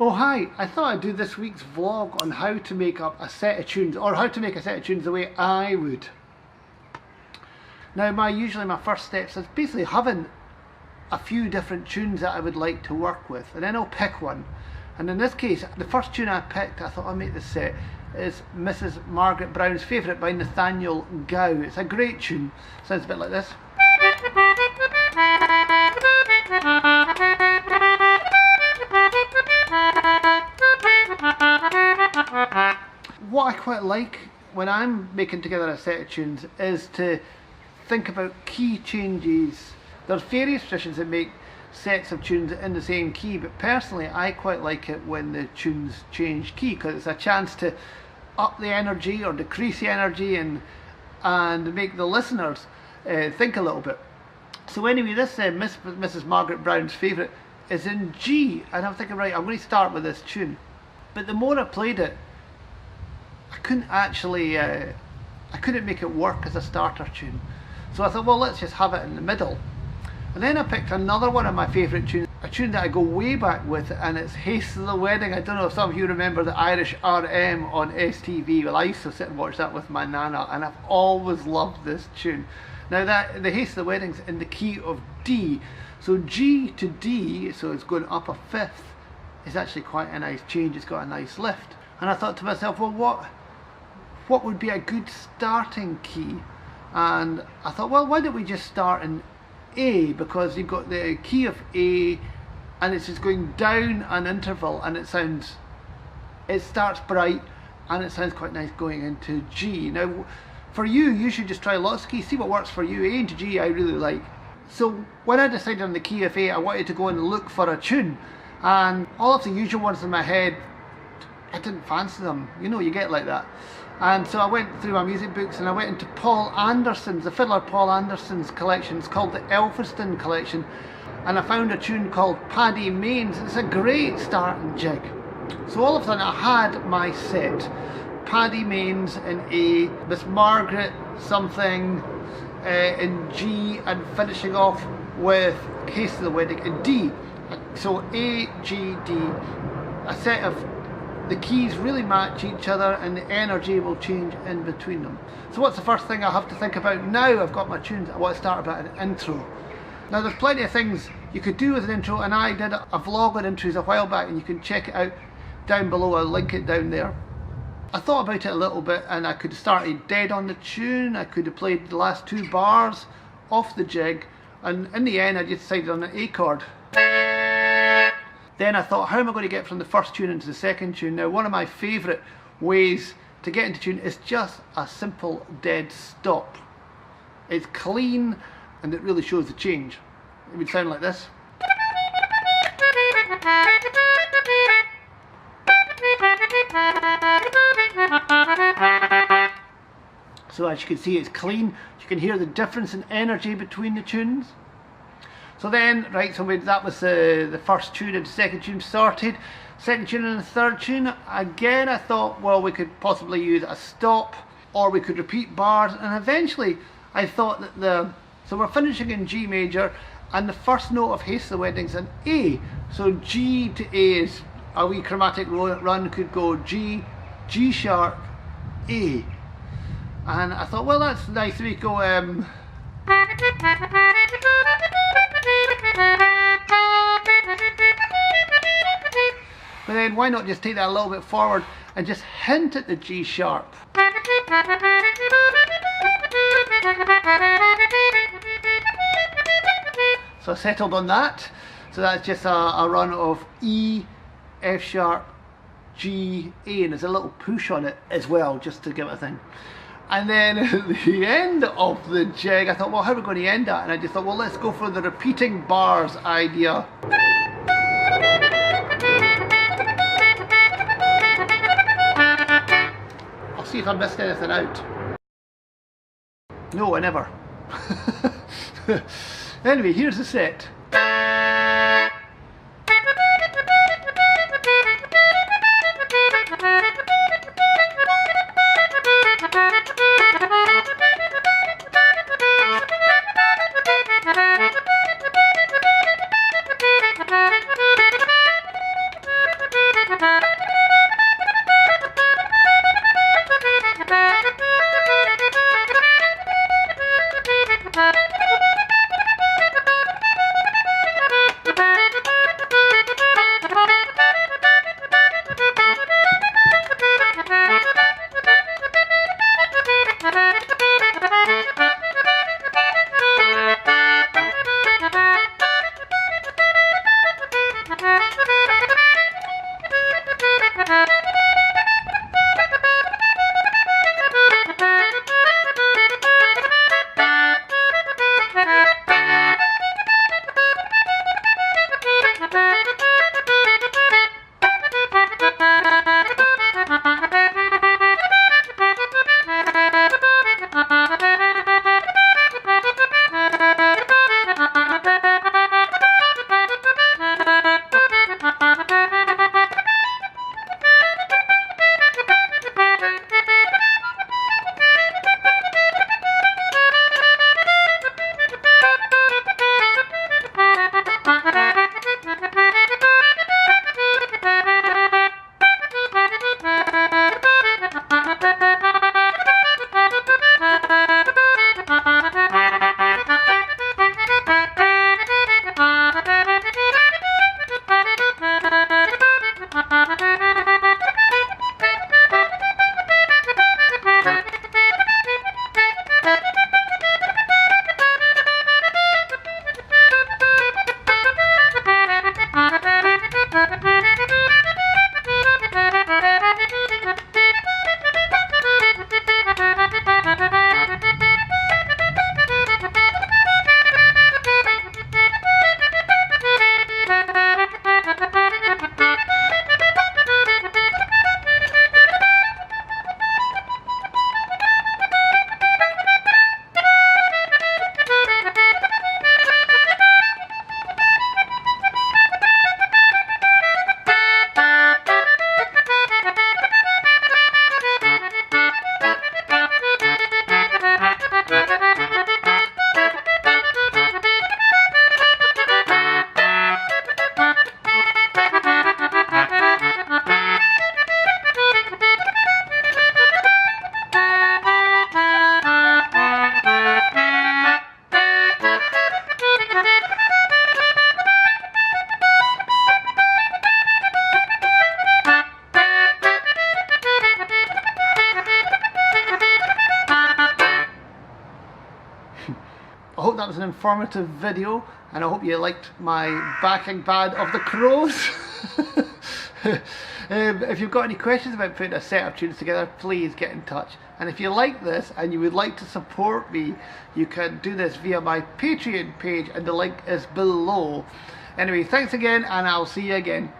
Oh hi, I thought I'd do this week's vlog on how to make up a set of tunes, or how to make a set of tunes the way I would. Now usually my first steps is basically having a few different tunes that I would like to work with, and then I'll pick one. And in this case, the first tune I picked, I thought I'll make this set, is Mrs. Margaret Brown's Favourite by Nathaniel Gow. It's a great tune, sounds a bit like this. What I quite like when I'm making together a set of tunes is to think about key changes. There's various musicians that make sets of tunes in the same key, but personally I quite like it when the tunes change key, because it's a chance to up the energy or decrease the energy and make the listeners think a little bit. So anyway, this Mrs. Margaret Brown's Favourite is in G, and I'm thinking, right, I'm going to start with this tune. But the more I played it, I couldn't actually, I couldn't make it work as a starter tune. So I thought, well, let's just have it in the middle. And then I picked another one of my favourite tunes, a tune that I go way back with, and it's Haste to the Wedding. I don't know if some of you remember the Irish RM on STV. Well, I used to sit and watch that with my nana, and I've always loved this tune. Now that the Haste to the Wedding's in the key of D, so G to D, so it's going up a fifth, is actually quite a nice change. It's got a nice lift. And I thought to myself, well, what would be a good starting key? And I thought, well, why don't we just start in A, because you've got the key of A and it's just going down an interval, and it starts bright and it sounds quite nice going into G. Now for you should just try lots of keys, see what works for you. A into G I really like. So when I decided on the key of A, I wanted to go and look for a tune, and all of the usual ones in my head, I didn't fancy them, you know, you get like that. And so I went through my music books and I went into Paul Anderson's, the fiddler Paul Anderson's collection. It's called the Elphiston collection, and I found a tune called Paddy Mains. It's a great starting jig. So all of a sudden I had my set. Paddy Mains in A, Miss Margaret something in G, and finishing off with Haste to the Wedding in D. So A, G, D, a set of the keys really match each other and the energy will change in between them. So what's the first thing I have to think about now I've got my tunes? I want to start about an intro. Now there's plenty of things you could do with an intro, and I did a vlog on intros a while back, and you can check it out down below. I'll link it down there. I thought about it a little bit, and I could have started dead on the tune. I could have played the last two bars off the jig, and in the end I just decided on an A chord. Then I thought, how am I going to get from the first tune into the second tune? Now one of my favourite ways to get into tune is just a simple dead stop. It's clean and it really shows the change. It would sound like this. So as you can see, it's clean. You can hear the difference in energy between the tunes. So then, right, so that was the first tune and the second tune sorted. Second tune and the third tune, again I thought, well, we could possibly use a stop, or we could repeat bars, and eventually I thought that so we're finishing in G major, and the first note of Haste to the Wedding's an A. So G to A is a wee chromatic run, could go G, G sharp, A. And I thought, well, that's nice. We go but then why not just take that a little bit forward and just hint at the G sharp. So I settled on that. So that's just a run of E, F sharp, G, A, and there's a little push on it as well, just to give it a thing. And then at the end of the jig, I thought, well, how are we going to end that? And I just thought, well, let's go for the repeating bars idea. I'll see if I missed anything out. No, I never. Anyway, here's the set. I hope that was an informative video, and I hope you liked my backing band of the Crows. If you've got any questions about putting a set of tunes together, please get in touch. And if you like this and you would like to support me, you can do this via my Patreon page, and the link is below. Anyway, thanks again, and I'll see you again.